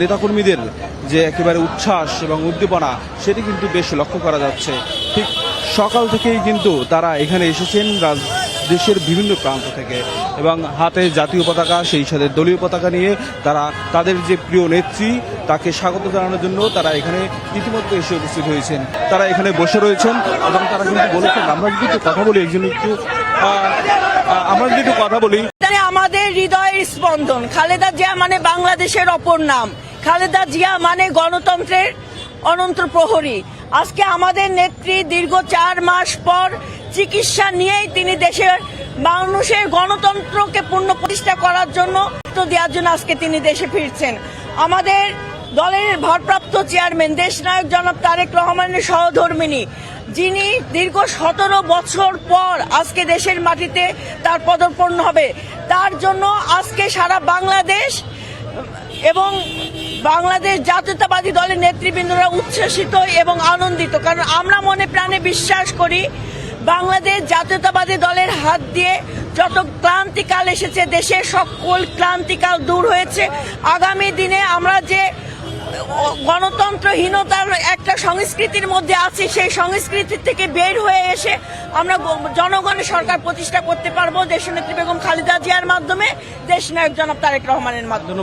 নেতাকর্মীদের যে একেবারে উচ্ছ্বাস এবং উদ্দীপনা সেটি কিন্তু বেশ লক্ষ্য করা যাচ্ছে। ঠিক সকাল থেকেই কিন্তু তারা এখানে এসেছেন দেশের বিভিন্ন প্রান্ত থেকে এবং হাতে জাতীয় পতাকা সেই সাথে দলীয় পতাকা নিয়ে তারা তাদের যে প্রিয় নেত্রী তাকে স্বাগত জানানোর জন্য তারা এখানে ইতিমধ্যে এসে উপস্থিত হয়েছেন। তারা এখানে বসে রয়েছেন এবং তারা কিন্তু বলেছেন আমরা যদি একটু কথা বলি আমাদের হৃদয়ের স্পন্দন। খালেদা জিয়া মানে বাংলাদেশের অপর নাম, খালেদা জিয়া মানে গণতন্ত্রের অনন্ত প্রহরী। আজকে আমাদের নেত্রী দীর্ঘ 4 মাস পর চিকিৎসা নিয়েই তিনি দেশের মানুষের গণতন্ত্রকে পূর্ণ প্রতিষ্ঠা করার জন্য দেওয়ার জন্য আজকে তিনি দেশে ফিরছেন। আমাদের দলের ভারপ্রাপ্ত চেয়ারম্যান দেশনায়ক জনাব তারেক রহমানের সহধর্মিণী, যিনি দীর্ঘ 17 বছর পর আজকে দেশের মাটিতে তার পদার্পণ হবে, তার জন্য আজকে সারা বাংলাদেশ এবং বাংলাদেশ জাতীয়তাবাদী দলের নেতৃবৃন্দরা উচ্ছ্বসিত এবং আনন্দিত। কারণ আমরা মনে প্রাণে বিশ্বাস করি বাংলাদেশ জাতীয়তাবাদী দলের হাত দিয়ে যত ক্লান্তিকাল এসেছে, দেশের সকল ক্লান্তিকাল দূর হয়েছে। আগামী দিনে আমরা যে গণতন্ত্রহীনতার একটা সংস্কৃতির মধ্যে আছি, সেই সংস্কৃতি থেকে বের হয়ে এসে আমরা জনগণের সরকার প্রতিষ্ঠা করতে পারবো দেশনেত্রী বেগম খালেদা জিয়ার মাধ্যমে, দেশনায়ক জনাব তারেক রহমানের মাধ্যমে।